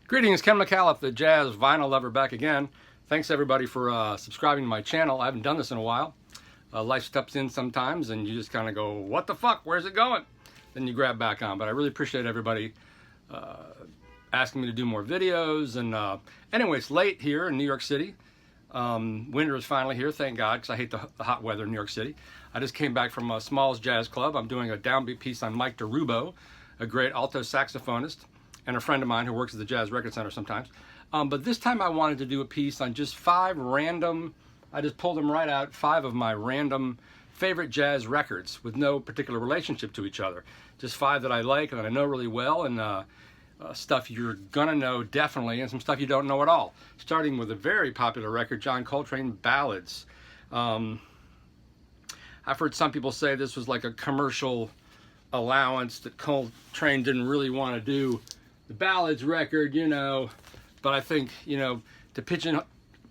Greetings, Ken McAuliffe, the jazz vinyl lover, back again. Thanks everybody for subscribing to my channel. I haven't done this in a while. Life steps in sometimes and you just kind of go, what the fuck, where's it going? Then you grab back on. But I really appreciate everybody asking me to do more videos. And anyway, it's late here in New York City. Winter is finally here, thank God, because I hate the hot weather in New York City. I just came back from Smalls Jazz Club. I'm doing a downbeat piece on Mike DeRubo, a great alto saxophonist, and a friend of mine who works at the Jazz Record Center sometimes. But this time I wanted to do a piece on just 5 random, I just pulled them right out, 5 of my random favorite jazz records with no particular relationship to each other. Just 5 that I like and that I know really well, and stuff you're gonna know definitely, and some stuff you don't know at all. Starting with a very popular record, John Coltrane, Ballads. I've heard some people say this was like a commercial allowance, that Coltrane didn't really want to do the Ballads record, you know, but I think, you know, to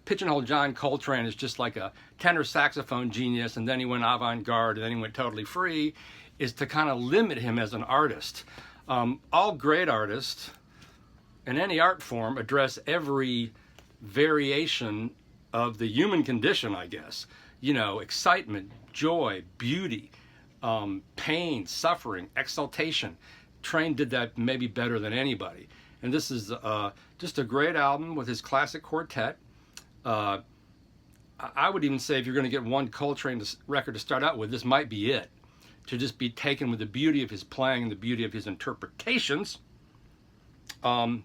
pigeonhole John Coltrane is just like a tenor saxophone genius, and then he went avant-garde, and then he went totally free, is to kind of limit him as an artist. All great artists in any art form address every variation of the human condition, I guess. You know, excitement, joy, beauty, pain, suffering, exaltation. Train did that maybe better than anybody. And this is just a great album with his classic quartet. I would even say if you're going to get one Coltrane record to start out with, this might be it. To just be taken with the beauty of his playing and the beauty of his interpretations. And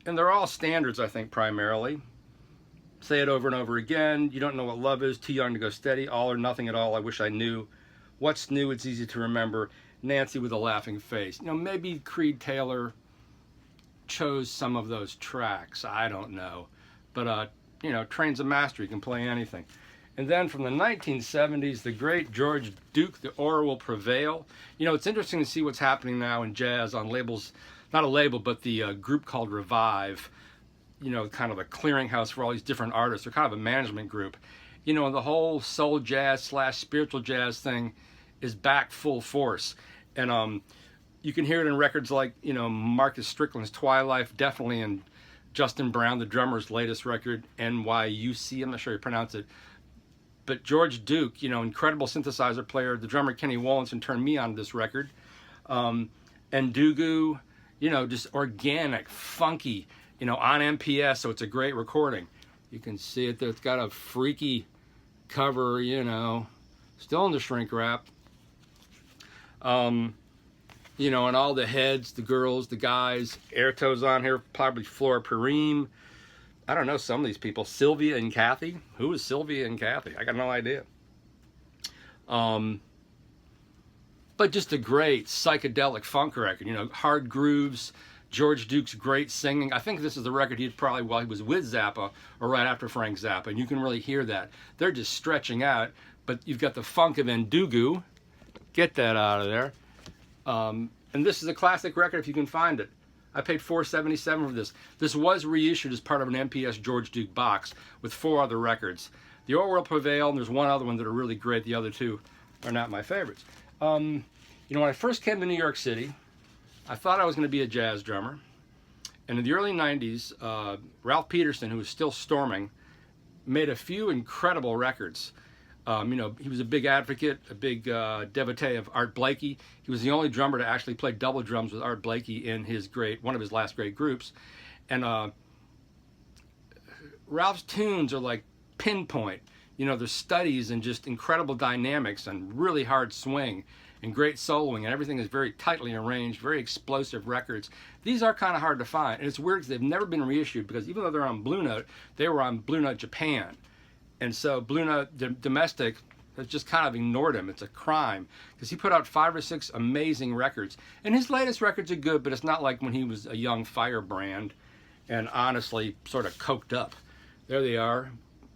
they're all standards, I think, primarily. Say it over and over again. You don't know what love is, too young to go steady, all or nothing at all, I wish I knew. What's new, it's easy to remember. Nancy with a laughing face. You know, maybe Creed Taylor chose some of those tracks. I don't know. But, you know, Train's a master. He can play anything. And then from the 1970s, the great George Duke, The Aura Will Prevail. You know, it's interesting to see what's happening now in jazz on labels, not a label, but the group called Revive. You know, kind of a clearinghouse for all these different artists. They're kind of a management group. You know, the whole soul jazz / spiritual jazz thing is back full force. And you can hear it in records like, you know, Marcus Strickland's Twilight, definitely in Justin Brown, the drummer's latest record, NYUC, I'm not sure you pronounce it. But George Duke, you know, incredible synthesizer player. The drummer Kenny Wollinson turned me on to this record. And Dugu, you know, just organic, funky, you know, on MPS, so it's a great recording. You can see it there. It's got a freaky cover, you know, still in the shrink wrap. You know, and all the heads, the girls, the guys, Airto's on here, probably Flora Perim. I don't know some of these people. Sylvia and Kathy. Who is Sylvia and Kathy? I got no idea. But just a great psychedelic funk record. You know, hard grooves. George Duke's great singing. I think this is the record he did probably while he was with Zappa or right after Frank Zappa. And you can really hear that. They're just stretching out. But you've got the funk of Ndugu. Get that out of there. And this is a classic record if you can find it. I paid $4.77 for this. This was reissued as part of an MPS George Duke box with 4 other records. The Aura Will Prevail, and there's one other one that are really great. The other 2 are not my favorites. You know, when I first came to New York City, I thought I was going to be a jazz drummer. And in the early 90s, Ralph Peterson, who was still storming, made a few incredible records. You know, he was a big advocate, a big devotee of Art Blakey. He was the only drummer to actually play double drums with Art Blakey in his one of his last great groups. And Ralph's tunes are like pinpoint. You know, there's studies and just incredible dynamics and really hard swing and great soloing, and everything is very tightly arranged, very explosive records. These are kind of hard to find, and it's weird because they've never been reissued, because even though they're on Blue Note, they were on Blue Note Japan. And so Blue Note Domestic has just kind of ignored him. It's a crime, because he put out 5 or 6 amazing records. And his latest records are good, but it's not like when he was a young firebrand and honestly sort of coked up. There they are.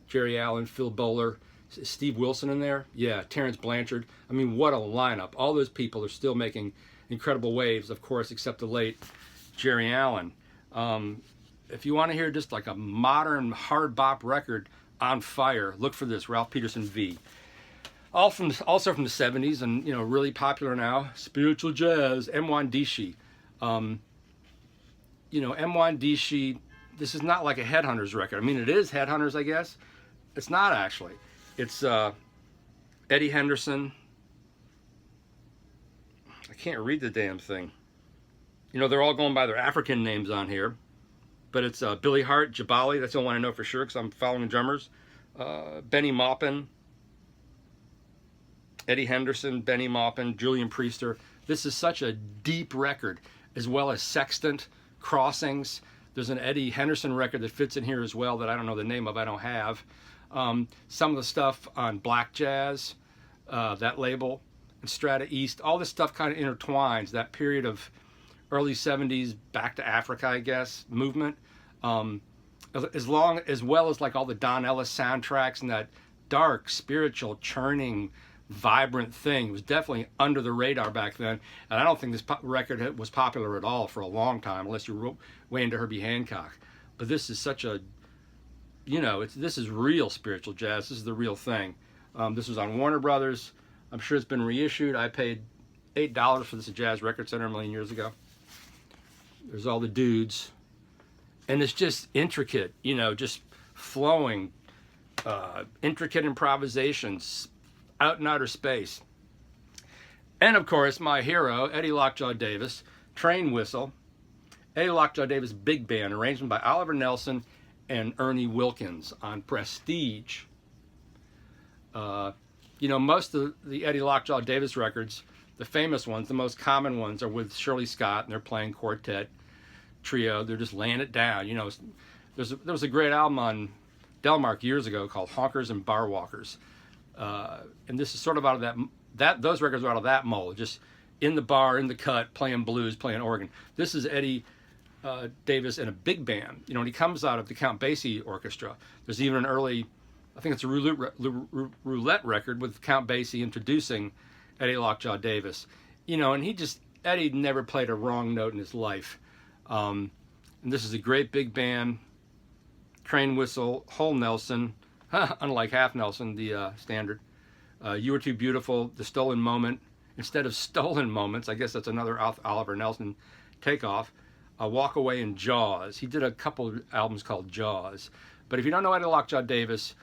Jerry Allen, Phil Bowler, Steve Wilson in there. Yeah, Terrence Blanchard. I mean, what a lineup. All those people are still making incredible waves, of course, except the late Jerry Allen. If you want to hear just like a modern hard bop record on fire, look for this, Ralph Peterson V. Also from the 70s, and you know, really popular now, spiritual jazz, M1 Dishi. you know, M1 this is not like a Headhunters record. I mean, it is Headhunters, I guess. It's not actually. It's Eddie Henderson. I can't read the damn thing. You know, they're all going by their African names on here. But it's Billy Hart, Jabali. That's the only one I know for sure because I'm following the drummers. Benny Maupin. Eddie Henderson, Benny Maupin, Julian Priester. This is such a deep record, as well as Sextant, Crossings. There's an Eddie Henderson record that fits in here as well that I don't know the name of, I don't have. Some of the stuff on Black Jazz, that label, and Strata East, all this stuff kind of intertwines, that period of early 70s, back to Africa, I guess, movement. As well as like all the Don Ellis soundtracks and that dark, spiritual, churning, vibrant thing. It was definitely under the radar back then, and I don't think this record was popular at all for a long time, unless you were way into Herbie Hancock. But this is such a, you know, this is real spiritual jazz. This is the real thing. This was on Warner Brothers. I'm sure it's been reissued. I paid $8 for this at Jazz Record Center a million years ago. There's all the dudes, and it's just intricate, you know, just flowing, intricate improvisations out in outer space. And of course, my hero, Eddie Lockjaw Davis, Train Whistle. Eddie Lockjaw Davis Big Band, arrangement by Oliver Nelson and Ernie Wilkins on Prestige. You know, most of the Eddie Lockjaw Davis records, the famous ones, the most common ones, are with Shirley Scott, and they're playing quartet, trio. They're just laying it down. You know, there was a great album on Delmark years ago called Honkers and Bar Walkers. And this is sort of out of those records are out of that mold, just in the bar, in the cut, playing blues, playing organ. This is Eddie Davis in a big band. You know, when he comes out of the Count Basie Orchestra, there's even an early, I think it's a roulette record with Count Basie introducing Eddie Lockjaw Davis. You know, and Eddie never played a wrong note in his life. And this is a great big band. Train Whistle, Whole Nelson, unlike Half Nelson, the standard. You Were Too Beautiful, The Stolen Moment. Instead of Stolen Moments, I guess that's another Oliver Nelson takeoff. Walk Away and Jaws. He did a couple of albums called Jaws. But if you don't know Eddie Lockjaw Davis,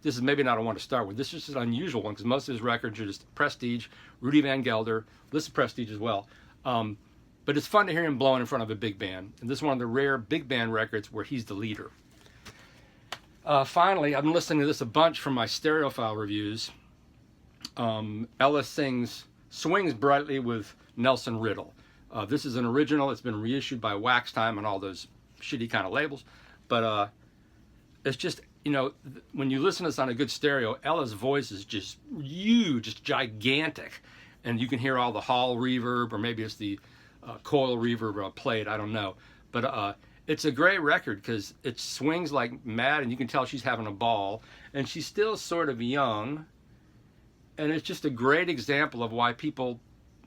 this is maybe not a one to start with. This is just an unusual one because most of his records are just Prestige, Rudy Van Gelder. This is Prestige as well. But it's fun to hear him blowing in front of a big band. And this is one of the rare big band records where he's the leader. Finally, I've been listening to this a bunch from my Stereophile reviews. Ellis swings brightly with Nelson Riddle. This is an original. It's been reissued by Wax Time and all those shitty kind of labels. But it's just, you know, when you listen to this on a good stereo, Ella's voice is just huge, just gigantic. And you can hear all the hall reverb, or maybe it's the coil reverb played, I don't know. But it's a great record because it swings like mad, and you can tell she's having a ball. And she's still sort of young. And it's just a great example of why people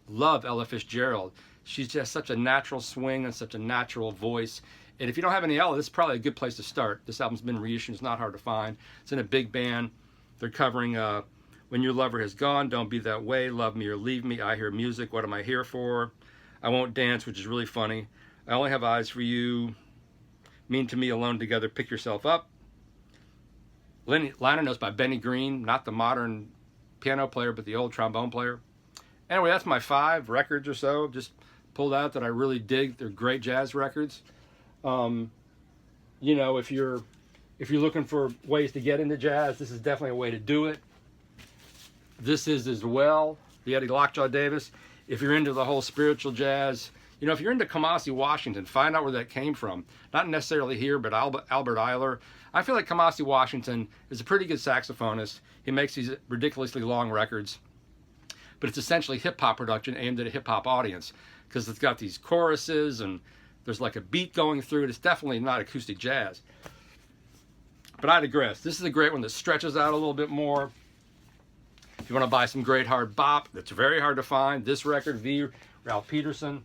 love Ella Fitzgerald. She's just such a natural swing and such a natural voice. And if you don't have any Ella, this is probably a good place to start. This album's been reissued. It's not hard to find. It's in a big band. They're covering When Your Lover Has Gone, Don't Be That Way, Love Me or Leave Me, I Hear Music, What Am I Here For, I Won't Dance, which is really funny, I Only Have Eyes For You, Mean to Me, Alone Together, Pick Yourself Up. Liner notes by Benny Green, not the modern piano player, but the old trombone player. Anyway, that's my 5 records or so, just pulled out that I really dig. They're great jazz records. You know, if you're looking for ways to get into jazz, this is definitely a way to do it. This is as well, the Eddie Lockjaw Davis. If you're into the whole spiritual jazz, you know, if you're into Camasta Washington, find out where that came from. Not necessarily here, but Albert Eiler. I feel like Camasta Washington is a pretty good saxophonist. He makes these ridiculously long records, but it's essentially hip-hop production aimed at a hip-hop audience because it's got these choruses and there's like a beat going through it. It's definitely not acoustic jazz. But I digress. This is a great one that stretches out a little bit more. If you want to buy some great hard bop, that's very hard to find. This record, V. Ralph Peterson.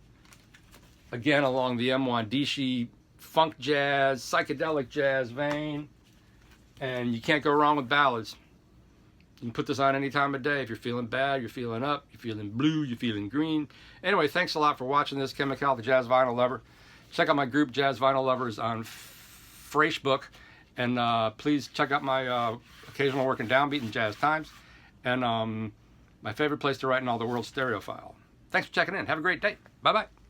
Again, along the M1 Dishi funk jazz, psychedelic jazz vein. And you can't go wrong with ballads. You can put this on any time of day. If you're feeling bad, you're feeling up, you're feeling blue, you're feeling green. Anyway, thanks a lot for watching this. Ken McCall, the Jazz Vinyl Lover. Check out my group, Jazz Vinyl Lovers, on Facebook. And please check out my occasional work in downbeat and jazz times. And my favorite place to write in all the world, Stereophile. Thanks for checking in. Have a great day. Bye-bye.